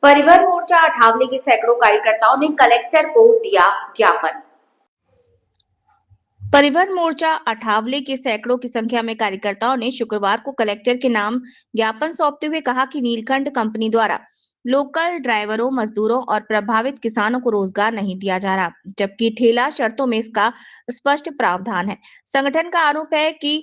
परिवहन मोर्चा अठावले के सैकड़ों कार्यकर्ताओं ने कलेक्टर को दिया ज्ञापन। परिवहन मोर्चा अठावले के सैकड़ों की संख्या में कार्यकर्ताओं ने शुक्रवार को कलेक्टर के नाम ज्ञापन सौंपते हुए कहा कि नीलकंठ कंपनी द्वारा लोकल ड्राइवरों, मजदूरों और प्रभावित किसानों को रोजगार नहीं दिया जा रहा, जबकि ठेला शर्तों में इसका स्पष्ट प्रावधान है। संगठन का आरोप है कि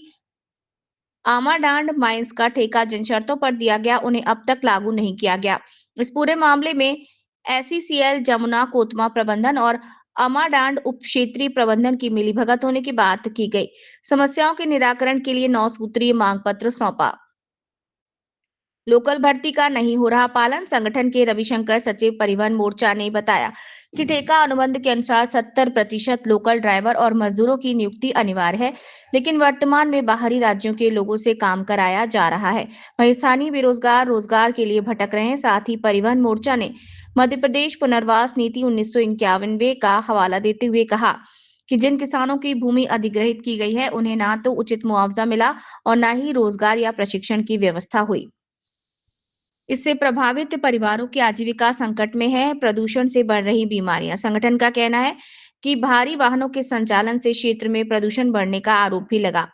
आमाडांड माइंस का ठेका जिन शर्तों पर दिया गया उन्हें अब तक लागू नहीं किया गया। इस पूरे मामले में एसईसीएल, जमुना कोतमा प्रबंधन और आमाडांड उप क्षेत्रीय प्रबंधन की मिलीभगत होने की बात की गई। समस्याओं के निराकरण के लिए 9 सूत्रीय मांग पत्र सौंपा। लोकल भर्ती का नहीं हो रहा पालन। संगठन के रविशंकर सचिव परिवहन मोर्चा ने बताया कि ठेका अनुबंध के अनुसार 70% लोकल ड्राइवर और मजदूरों की नियुक्ति अनिवार्य है, लेकिन वर्तमान में बाहरी राज्यों के लोगों से काम कराया जा रहा है। वहीं स्थानीय बेरोजगार रोजगार के लिए भटक रहे हैं। साथ ही परिवहन मोर्चा ने मध्य प्रदेश पुनर्वास नीति 1991 का हवाला देते हुए कहा कि जिन किसानों की भूमि अधिग्रहित की गई है उन्हें ना तो उचित मुआवजा मिला और न ही रोजगार या प्रशिक्षण की व्यवस्था हुई। इससे प्रभावित परिवारों की आजीविका संकट में है। प्रदूषण से बढ़ रही बीमारियां। संगठन का कहना है कि भारी वाहनों के संचालन से क्षेत्र में प्रदूषण बढ़ने का आरोप भी लगा।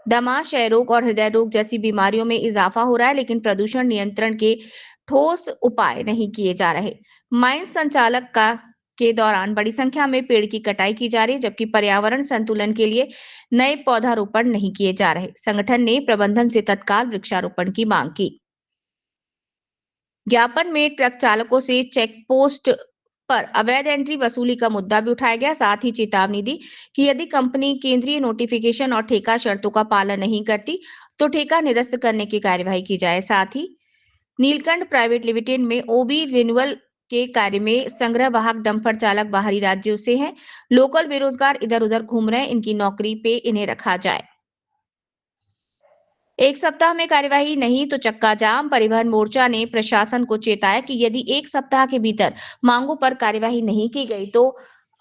दमा, क्षय रोग और हृदय रोग जैसी बीमारियों में इजाफा हो रहा है, लेकिन प्रदूषण नियंत्रण के ठोस उपाय नहीं किए जा रहे। माइंस संचालक के दौरान बड़ी संख्या में पेड़ की कटाई की जा रही है, जबकि पर्यावरण संतुलन के लिए नए पौधारोपण नहीं किए जा रहे। संगठन ने प्रबंधन से तत्काल वृक्षारोपण की मांग की। ज्ञापन में ट्रक चालकों से चेक पोस्ट पर अवैध एंट्री वसूली का मुद्दा भी उठाया गया। साथ ही चेतावनी दी कि यदि कंपनी केंद्रीय नोटिफिकेशन और ठेका शर्तों का पालन नहीं करती तो ठेका निरस्त करने की कार्यवाही की जाए। साथ ही नीलकंठ प्राइवेट लिमिटेड में ओबी रिन्यूअल के कार्य में संग्रह वाहक डंपर चालक बाहरी राज्यों से हैं। लोकल बेरोजगार इधर उधर घूम रहे हैं, इनकी नौकरी पे इन्हें रखा जाए। एक सप्ताह में कार्यवाही नहीं तो चक्का जाम। परिवहन मोर्चा ने प्रशासन को चेताया कि यदि एक सप्ताह के भीतर मांगों पर कार्यवाही नहीं की गई तो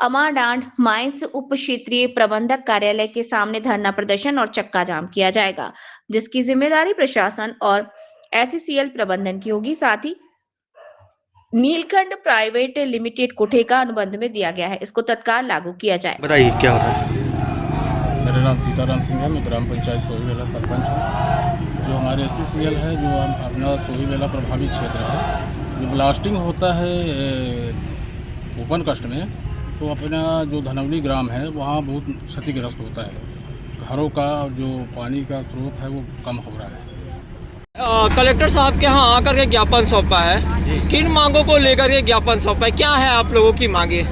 अमाडांड माइंस उप क्षेत्रीय प्रबंधक कार्यालय के सामने धरना प्रदर्शन और चक्का जाम किया जाएगा, जिसकी जिम्मेदारी प्रशासन और एसईसीएल प्रबंधन की होगी। साथ ही नीलकंठ प्राइवेट लिमिटेड को ठेका अनुबंध में दिया गया है, इसको तत्काल लागू किया जाए। बताइए क्या हो रहा है। मेरा नाम सीताराम सिंह है। मैं ग्राम पंचायत सोहीवेला सरपंच हूँ। जो हमारे एसईसीएल है, जो अपना सोहीवेला प्रभावित क्षेत्र है, जो ब्लास्टिंग होता है ओपन कास्ट में, तो अपना जो धनौली ग्राम है वहाँ बहुत क्षतिग्रस्त होता है। घरों का जो पानी का स्रोत है वो कम हो रहा है। कलेक्टर साहब के यहाँ आकर के ज्ञापन सौंपा है। किन मांगों को लेकर के ज्ञापन सौंपा है? क्या है आप लोगों की मांगे?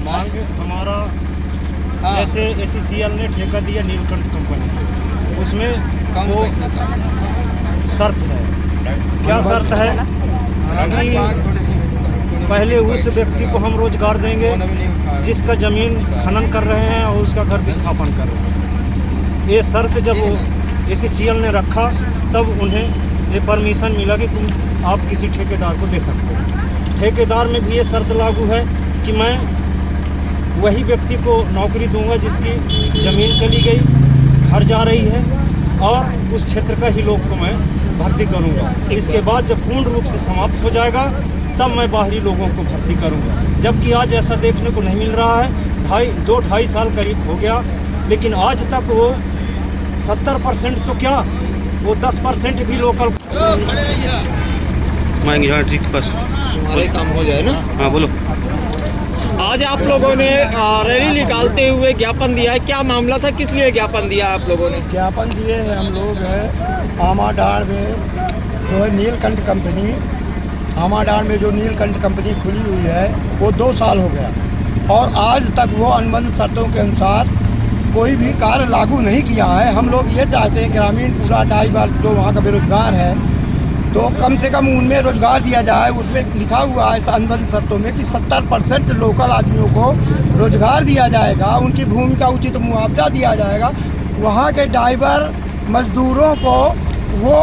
मांग हमारा जैसे एसईसीएल ने ठेका दिया नीलकंठ कंपनी को, उसमें वो शर्त है। क्या शर्त है कि पहले उस व्यक्ति को हम रोजगार देंगे जिसका जमीन खनन कर रहे हैं और उसका घर विस्थापन कर रहे हैं। ये शर्त जब एसईसीएल ने रखा तब उन्हें ये परमिशन मिला कि तुम आप किसी ठेकेदार को दे सकते हो। ठेकेदार में भी ये शर्त लागू है कि मैं वही व्यक्ति को नौकरी दूंगा जिसकी ज़मीन चली गई, घर जा रही है, और उस क्षेत्र का ही लोग को मैं भर्ती करूंगा। इसके बाद जब पूर्ण रूप से समाप्त हो जाएगा तब मैं बाहरी लोगों को भर्ती करूंगा। जबकि आज ऐसा देखने को नहीं मिल रहा है। 2-2.5 साल करीब हो गया, लेकिन आज तक वो 70% तो क्या, वो 10% भी लोकल मांगे। हाँ ठीक, बस तुम्हारे काम हो जाए ना। हाँ बोलो। आज आप लोगों ने रैली निकालते हुए ज्ञापन दिया है। क्या मामला था? किस लिए ज्ञापन दिया आप लोगों ने? ज्ञापन दिए हैं हम लोग आमाडांड में जो है नीलकंठ कंपनी, आमाडांड में जो नीलकंठ कंपनी खुली हुई है वो 2 साल हो गया और आज तक वो अनुबंध शर्तों के अनुसार कोई भी कार्य लागू नहीं किया है। हम लोग ये चाहते हैं ग्रामीण पूरा 2.5 जो वहाँ का बेरोजगार है तो कम से कम उनमें रोजगार दिया जाए। उसमें लिखा हुआ है अनुबंध शर्तों में कि 70% लोकल आदमियों को रोजगार दिया जाएगा, उनकी भूमि का उचित मुआवजा दिया जाएगा। वहाँ के ड्राइवर मजदूरों को वो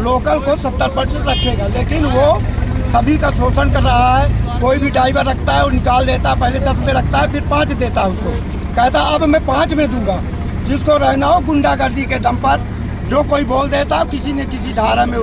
लोकल को 70% रखेगा, लेकिन वो सभी का शोषण कर रहा है। कोई भी ड्राइवर रखता है और निकाल देता है, पहले 10 में रखता है फिर 5 देता है उसको, कहता अब मैं 5 में दूंगा। जिसको रहना हो गुंडागर्दी के दम पर जो कोई बोल देता किसी न किसी धारा में